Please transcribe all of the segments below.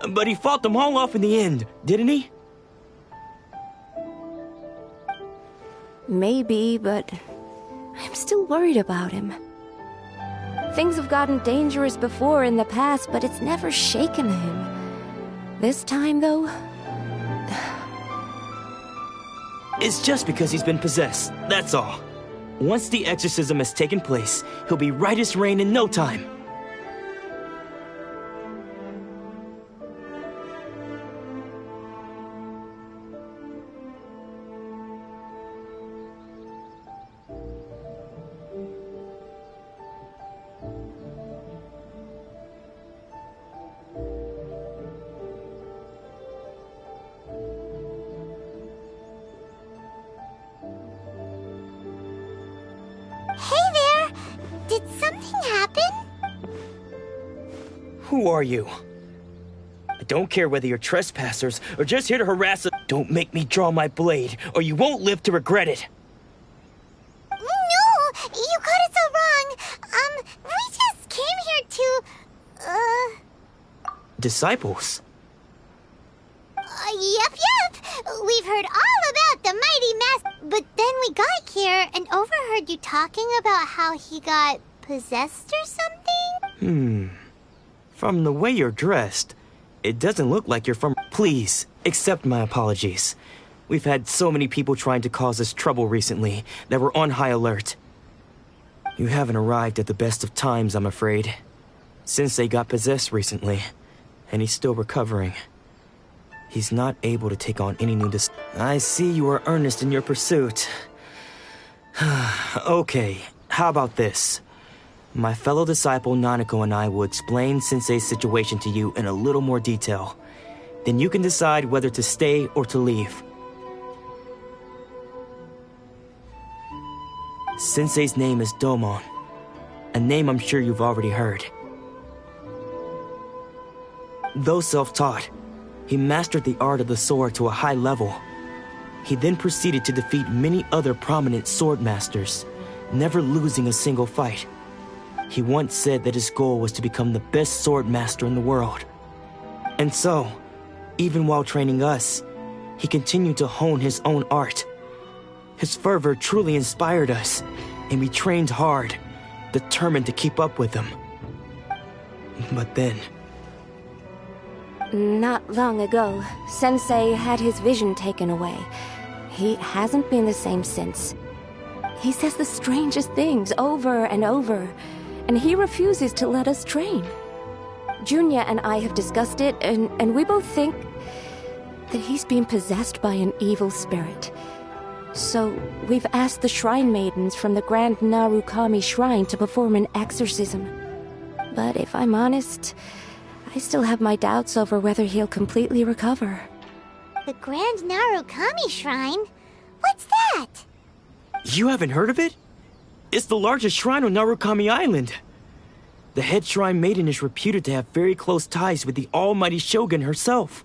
But he fought them all off in the end, didn't he? Maybe, but I'm still worried about him. Things have gotten dangerous before in the past, but it's never shaken him. This time, though... It's just because he's been possessed, that's all. Once the exorcism has taken place, he'll be right as rain in no time. Who are you? I don't care whether you're trespassers or just here to harass us. Don't make me draw my blade, or you won't live to regret it. No, you got it so wrong. We just came here to, Disciples? Yep. We've heard all about the mighty master, but then we got here and overheard you talking about how he got possessed or something? From the way you're dressed, it doesn't look like you're from... Please, accept my apologies. We've had so many people trying to cause us trouble recently that we're on high alert. You haven't arrived at the best of times, I'm afraid. Sensei got possessed recently, and he's still recovering. He's not able to take on any new... I see you are earnest in your pursuit. Okay, how about this? My fellow disciple Nanako and I will explain Sensei's situation to you in a little more detail. Then you can decide whether to stay or to leave. Sensei's name is Domon, a name I'm sure you've already heard. Though self-taught, he mastered the art of the sword to a high level. He then proceeded to defeat many other prominent sword masters, never losing a single fight. He once said that his goal was to become the best sword master in the world. And so, even while training us, he continued to hone his own art. His fervor truly inspired us, and we trained hard, determined to keep up with him. But then... Not long ago, Sensei had his vision taken away. He hasn't been the same since. He says the strangest things over and over, and he refuses to let us train. Junya and I have discussed it, and we both think that he's been possessed by an evil spirit. So we've asked the Shrine Maidens from the Grand Narukami Shrine to perform an exorcism. But if I'm honest, I still have my doubts over whether he'll completely recover. The Grand Narukami Shrine? What's that? You haven't heard of it? It's the largest shrine on Narukami Island. The head shrine maiden is reputed to have very close ties with the almighty Shogun herself.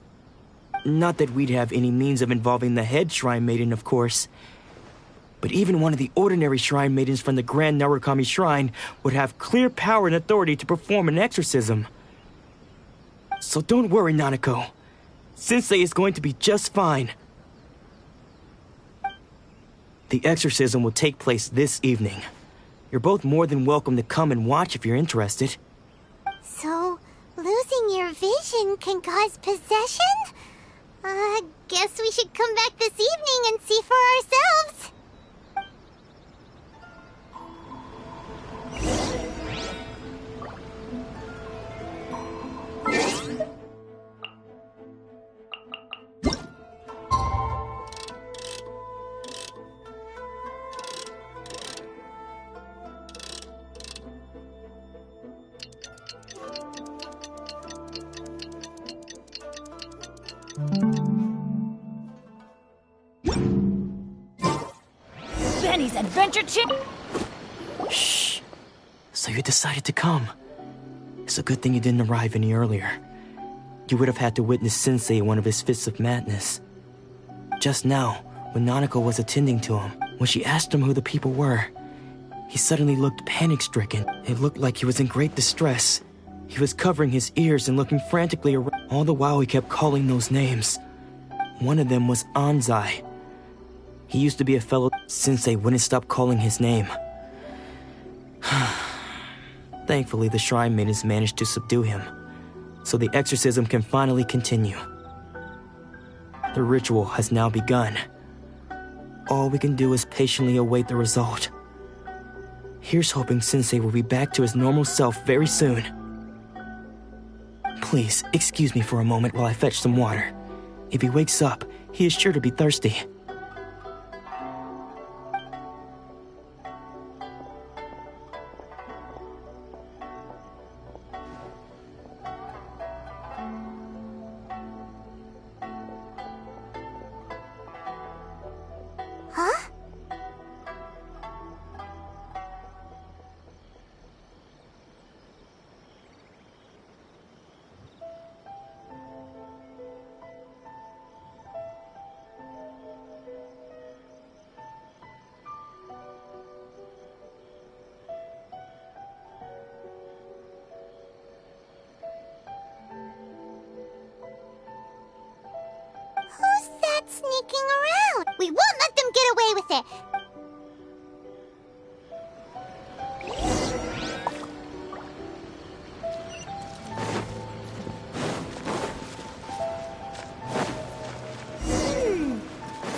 Not that we'd have any means of involving the head shrine maiden, of course. But even one of the ordinary shrine maidens from the Grand Narukami Shrine would have clear power and authority to perform an exorcism. So don't worry, Nanako. Sensei is going to be just fine. The exorcism will take place this evening. You're both more than welcome to come and watch if you're interested. So, losing your vision can cause possession? Guess we should come back this evening and see for ourselves. Benny's Adventure Chip! Shh. So you decided to come. It's a good thing you didn't arrive any earlier. You would have had to witness Sensei in one of his fits of madness. Just now, when Nanako was attending to him, when she asked him who the people were, he suddenly looked panic-stricken. It looked like he was in great distress. He was covering his ears and looking frantically around. All the while he kept calling those names. One of them was Anzai. He used to be a fellow. Sensei wouldn't stop calling his name. Thankfully, the shrine maidens managed to subdue him, so the exorcism can finally continue. The ritual has now begun. All we can do is patiently await the result. Here's hoping Sensei will be back to his normal self very soon. Please, excuse me for a moment while I fetch some water. If he wakes up, he is sure to be thirsty. Huh? Who's that sneaking around? We won't let them get away with it.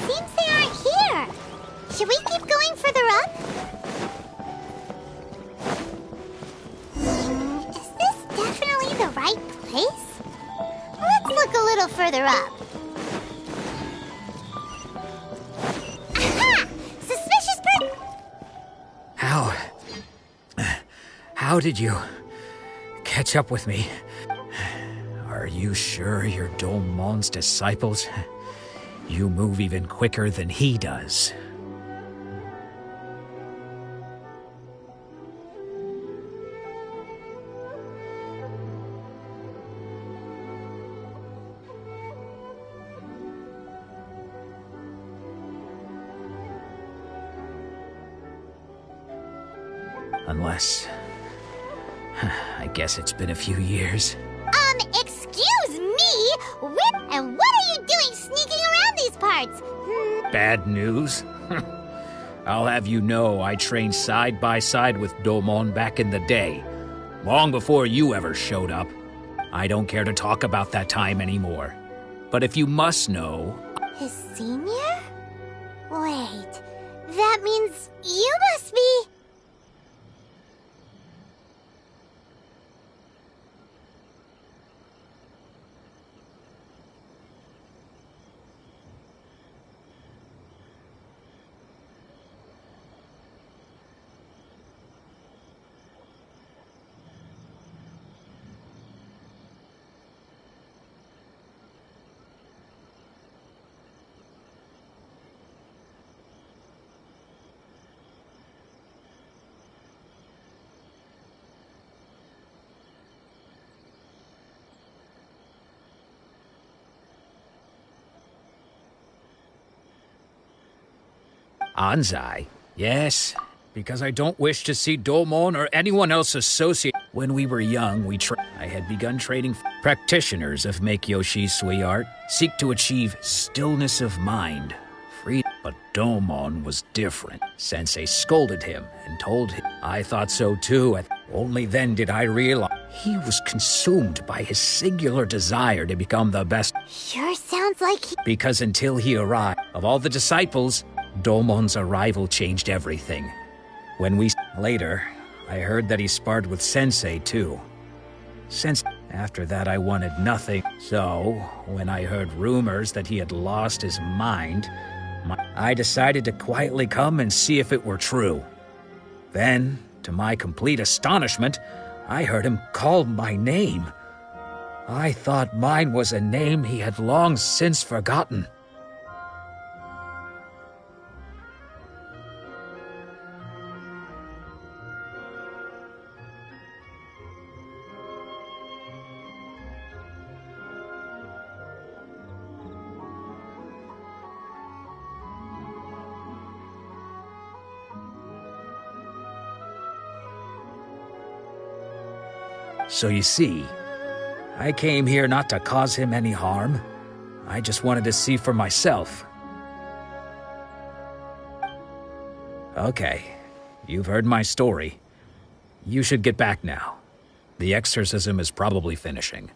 Seems they aren't here. Should we keep going further up? Is this definitely the right place? Let's look a little further up. Aha! Suspicious person! How did you catch up with me? Are you sure you're Domon's disciples? You move even quicker than he does. Unless... I guess it's been a few years. Excuse me? And what are you doing sneaking around these parts? Bad news? I'll have you know I trained side by side with Domon back in the day, long before you ever showed up. I don't care to talk about that time anymore. But if you must know... His senior? Wait, that means you must be... Anzai? Yes, because I don't wish to see Domon or anyone else associate. When we were young, I had begun training practitioners of Make-Yoshi Sui art, seek to achieve stillness of mind, freedom. But Domon was different. Sensei scolded him and told him. I thought so too. Only then did I realize he was consumed by his singular desire to become the best. Sure sounds like he... Because until he arrived, of all the disciples, Domon's arrival changed everything. Later, I heard that he sparred with Sensei too. After that I wanted nothing. So, when I heard rumors that he had lost his mind, I decided to quietly come and see if it were true. Then, to my complete astonishment, I heard him call my name. I thought mine was a name he had long since forgotten. So you see, I came here not to cause him any harm. I just wanted to see for myself. Okay, you've heard my story. You should get back now. The exorcism is probably finishing.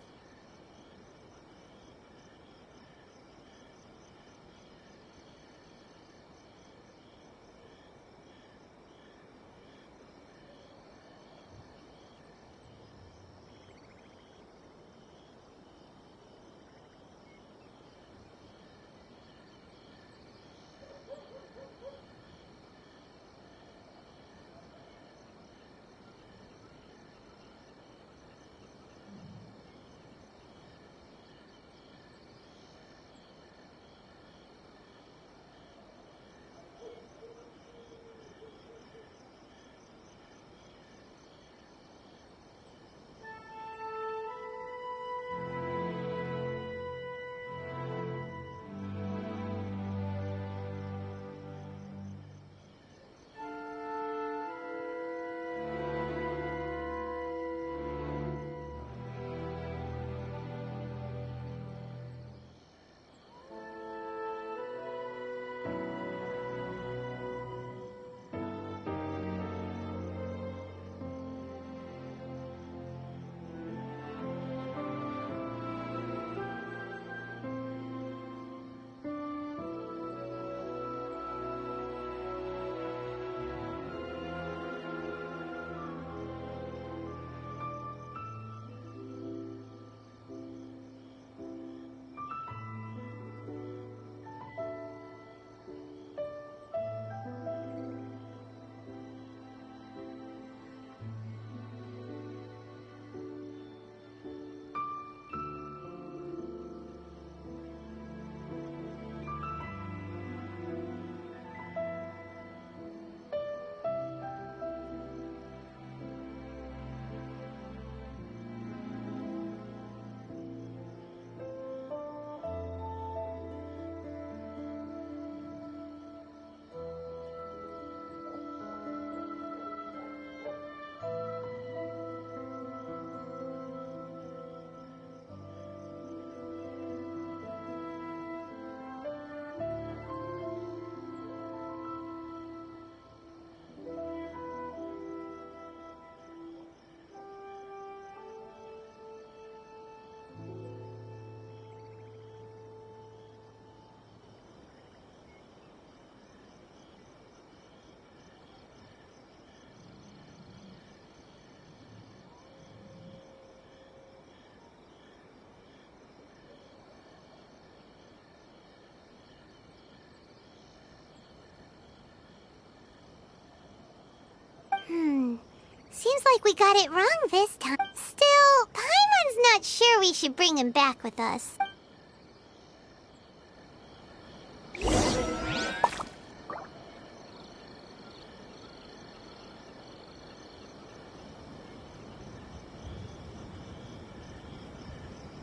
Seems like we got it wrong this time. Still, Paimon's not sure we should bring him back with us.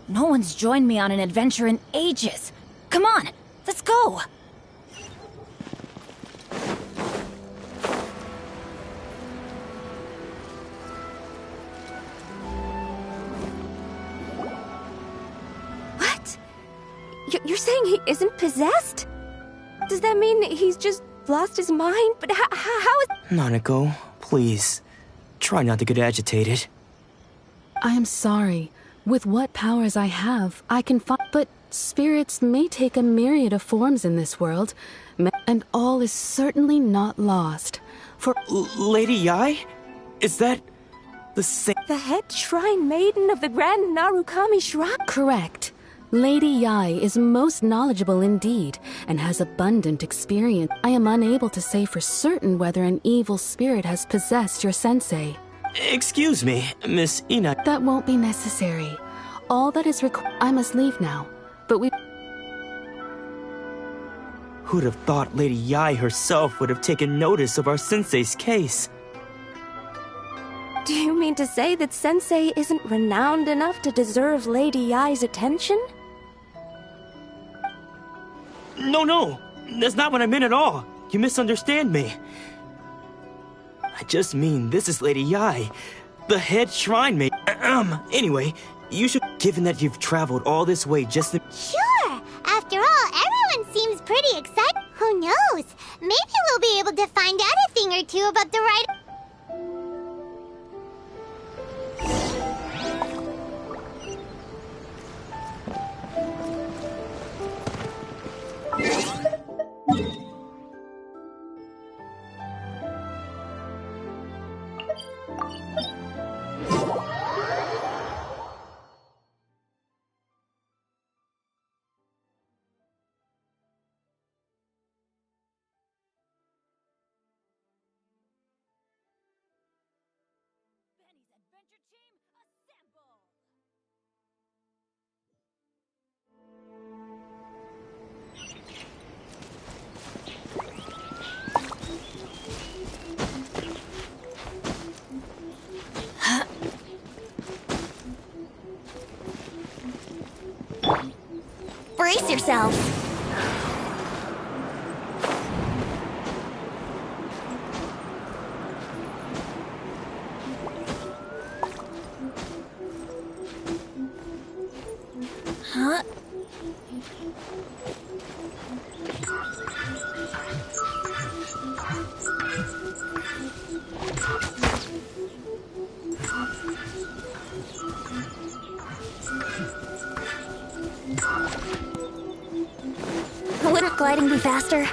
No one's joined me on an adventure in ages. Come on, let's go! What? You're saying he isn't possessed? Does that mean he's just lost his mind? But how is... Nanako, please, try not to get agitated. I am sorry. With what powers I have, I can find... But spirits may take a myriad of forms in this world, and all is certainly not lost. For... Lady Yae? Is that the same... The head shrine maiden of the Grand Narukami Shrine? Correct. Lady Yae is most knowledgeable indeed, and has abundant experience. I am unable to say for certain whether an evil spirit has possessed your sensei. Excuse me, Miss Ina. That won't be necessary. All that is required... I must leave now, but we... Who'd have thought Lady Yae herself would have taken notice of our sensei's case? Do you mean to say that Sensei isn't renowned enough to deserve Lady Yae's attention? No, that's not what I meant at all. You misunderstand me. I just mean this is Lady Yae. The head shrine maid. Anyway, you should, given that you've traveled all this way just to... Sure! After all, everyone seems pretty excited. Who knows? Maybe we'll be able to find out a thing or two about the right... Brace yourselves. Huh? Wouldn't gliding be faster?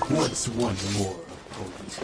What's one more opponent?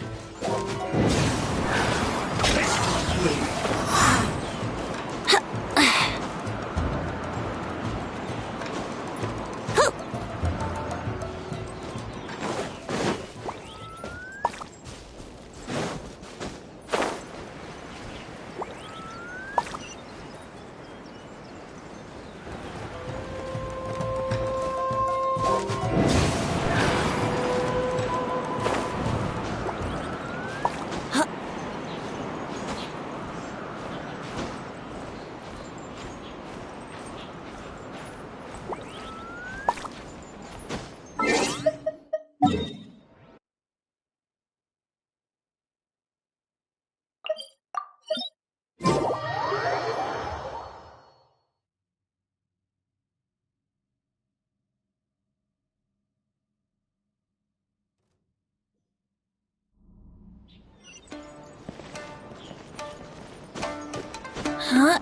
Huh?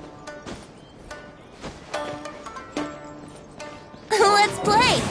Let's play!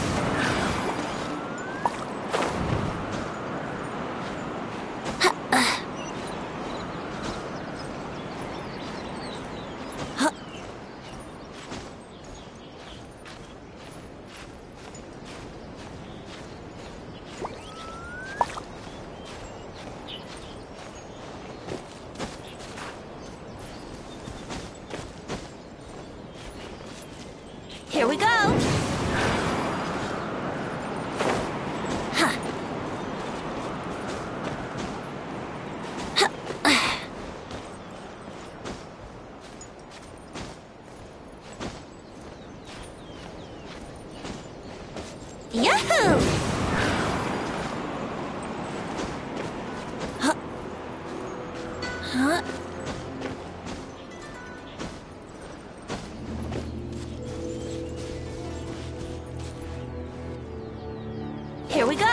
Here we go! Huh. Yahoo! Huh? Huh? Here we go!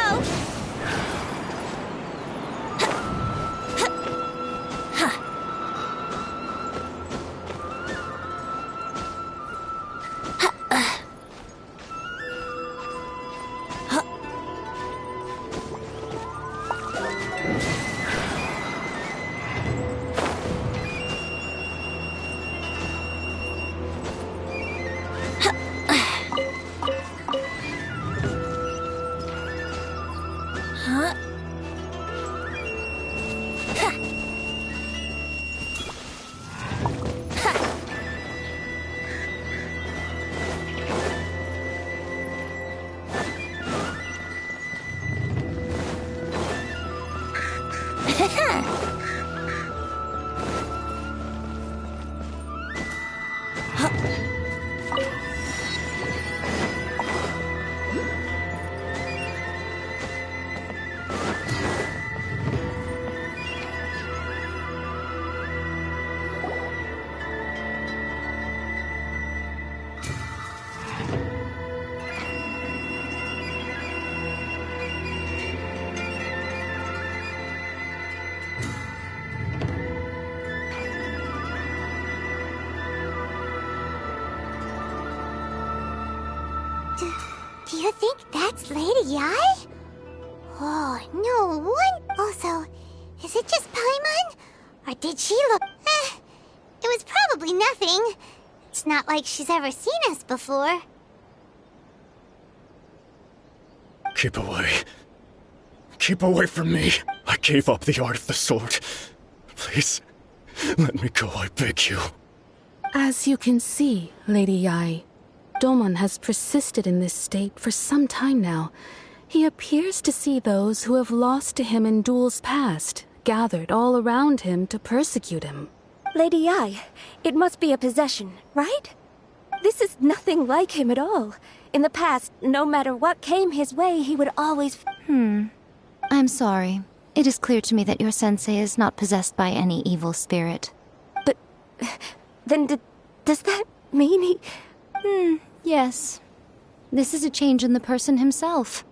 Do you think that's Lady Yae? Oh, no one. Also, is it just Paimon? Or did she look... it was probably nothing. It's not like she's ever seen us before. Keep away. Keep away from me. I gave up the art of the sword. Please, let me go, I beg you. As you can see, Lady Yae, Domon has persisted in this state for some time now. He appears to see those who have lost to him in duels past, gathered all around him to persecute him. Lady Yae, it must be a possession, right? This is nothing like him at all. In the past, no matter what came his way, he would always... I'm sorry. It is clear to me that your sensei is not possessed by any evil spirit. But... then does that mean he... Yes. This is a change in the person himself.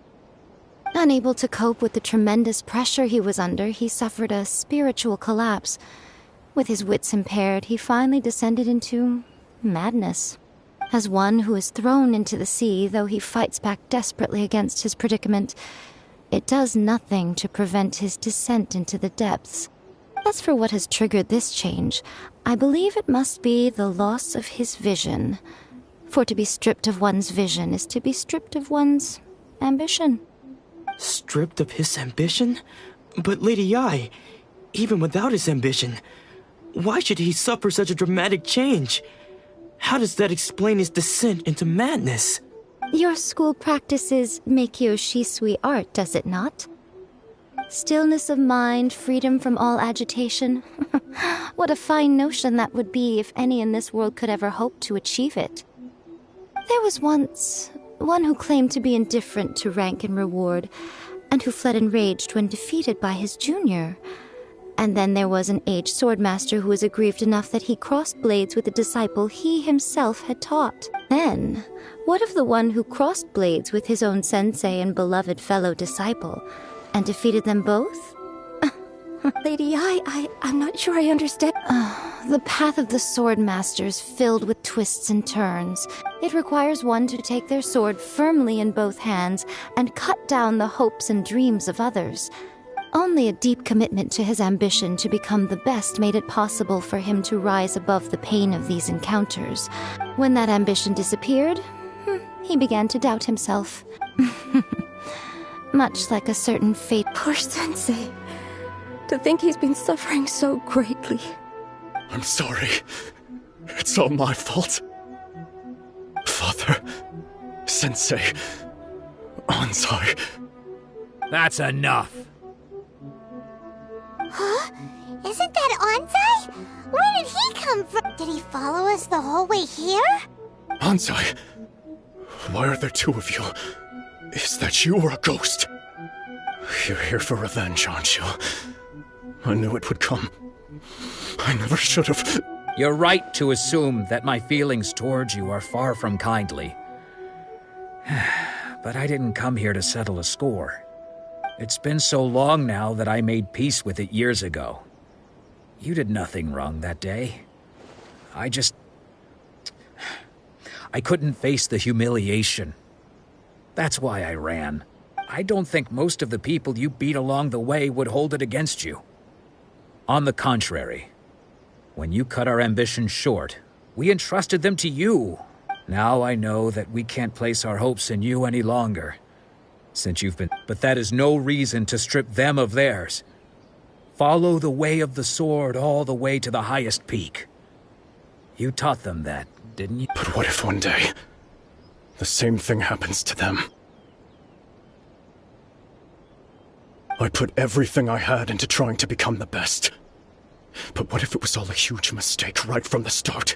Unable to cope with the tremendous pressure he was under, he suffered a spiritual collapse. With his wits impaired, he finally descended into madness. As one who is thrown into the sea, though he fights back desperately against his predicament, it does nothing to prevent his descent into the depths. As for what has triggered this change, I believe it must be the loss of his vision. For to be stripped of one's vision is to be stripped of one's ambition. Stripped of his ambition? But Lady Yae, even without his ambition, why should he suffer such a dramatic change? How does that explain his descent into madness? Your school practices Meikyo Shisui art, does it not? Stillness of mind, freedom from all agitation. What a fine notion that would be if any in this world could ever hope to achieve it. There was once one who claimed to be indifferent to rank and reward, and who fled enraged when defeated by his junior. And then there was an aged swordmaster who was aggrieved enough that he crossed blades with a disciple he himself had taught. Then, what of the one who crossed blades with his own sensei and beloved fellow disciple, and defeated them both? Lady Yae, I'm not sure I understand. The path of the swordmaster is filled with twists and turns. It requires one to take their sword firmly in both hands and cut down the hopes and dreams of others. Only a deep commitment to his ambition to become the best made it possible for him to rise above the pain of these encounters. When that ambition disappeared, he began to doubt himself. Much like a certain fate. Poor Sensei. To think he's been suffering so greatly. I'm sorry. It's all my fault. Father, Sensei, Anzai. That's enough. Huh? Isn't that Anzai? Where did he come from? Did he follow us the whole way here? Anzai, why are there two of you? Is that you or a ghost? You're here for revenge, aren't you? I knew it would come. I never should have. You're right to assume that my feelings towards you are far from kindly. But I didn't come here to settle a score. It's been so long now that I made peace with it years ago. You did nothing wrong that day. I couldn't face the humiliation. That's why I ran. I don't think most of the people you beat along the way would hold it against you. On the contrary, when you cut our ambitions short, we entrusted them to you. Now I know that we can't place our hopes in you any longer, since you've been... But that is no reason to strip them of theirs. Follow the way of the sword all the way to the highest peak. You taught them that, didn't you? But what if one day, the same thing happens to them? I put everything I had into trying to become the best. But what if it was all a huge mistake right from the start?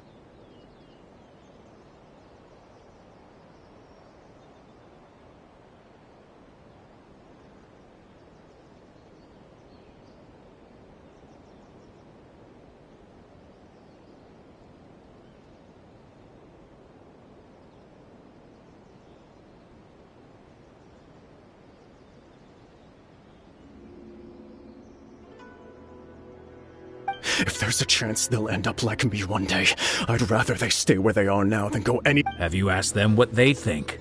If there's a chance they'll end up like me one day, I'd rather they stay where they are now than go any... Have you asked them what they think?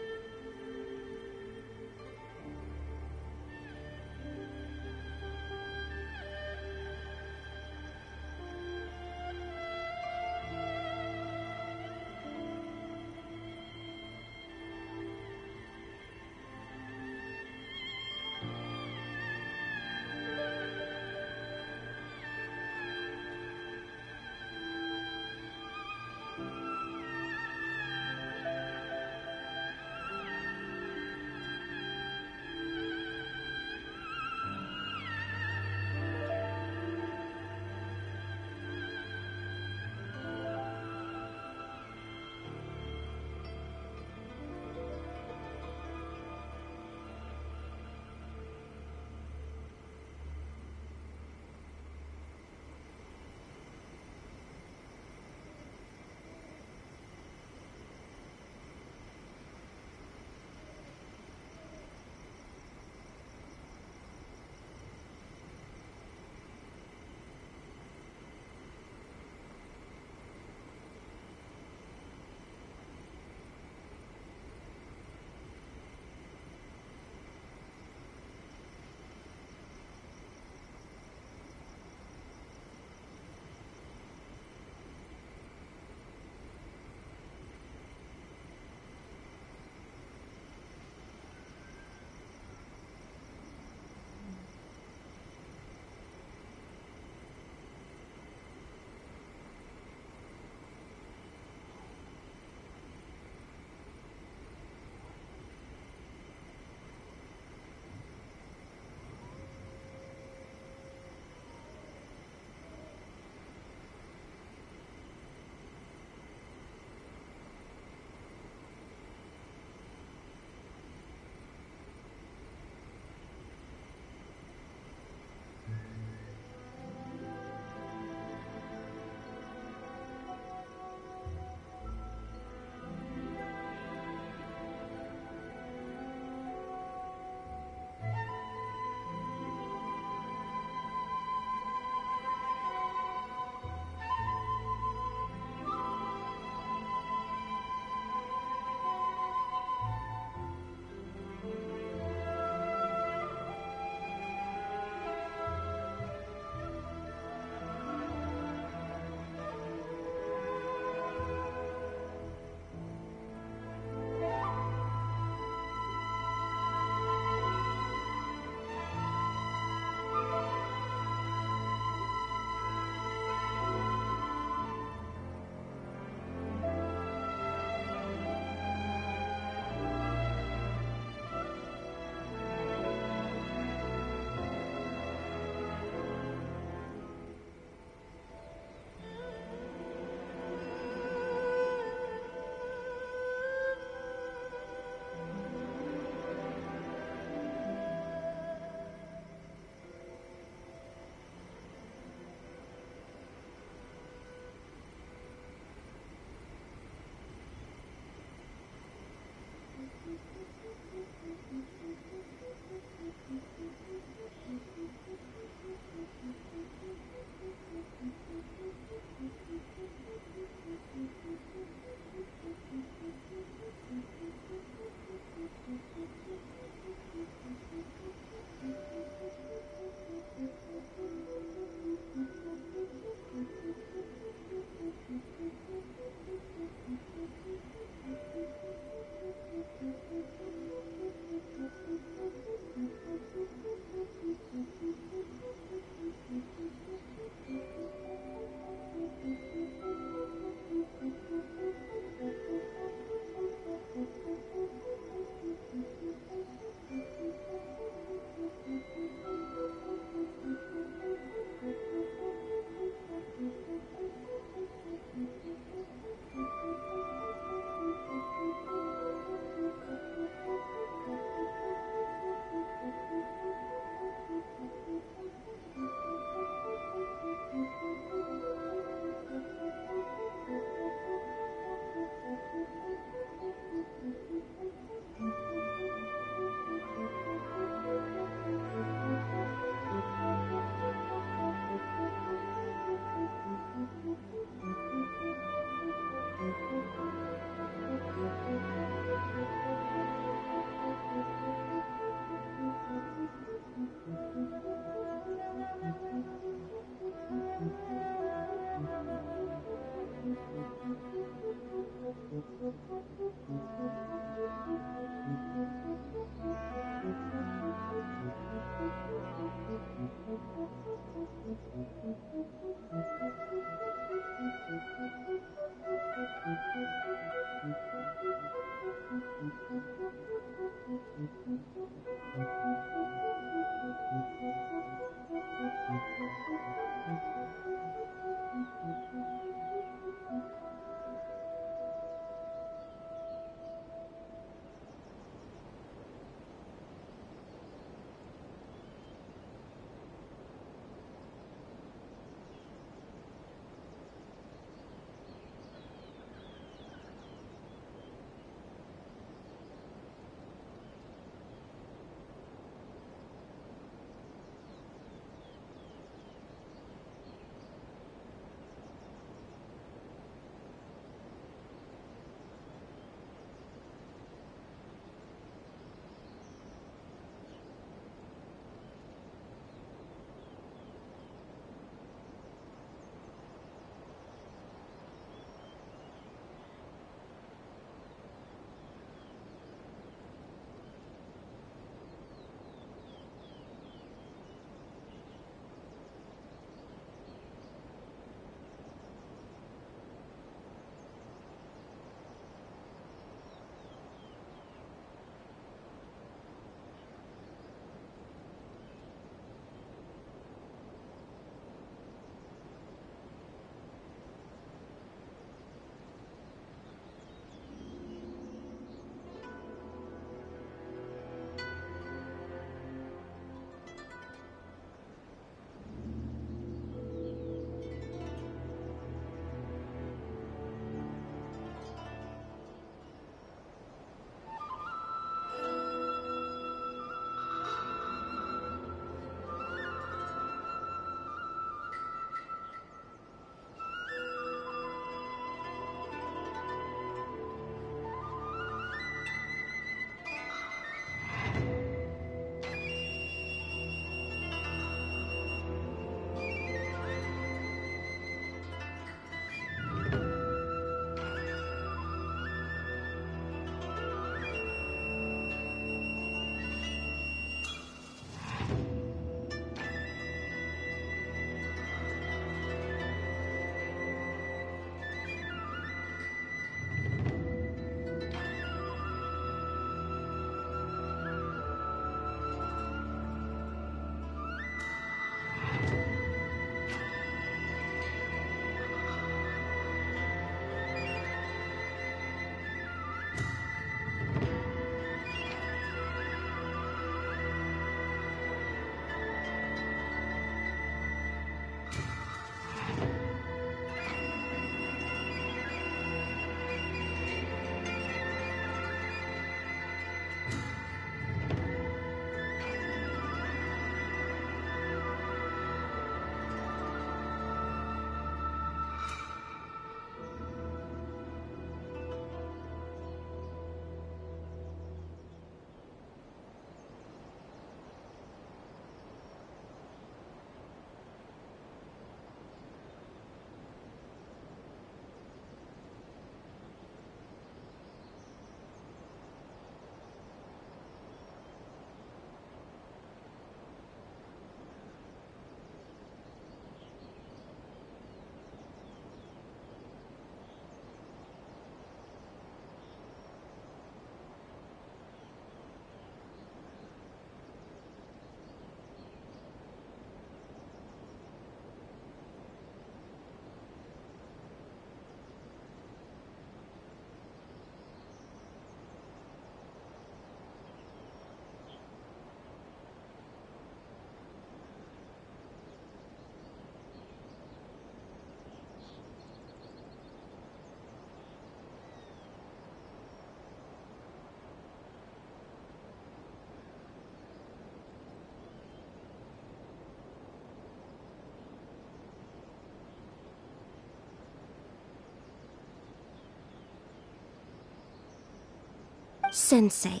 Sensei,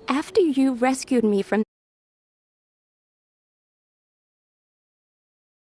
after you rescued me from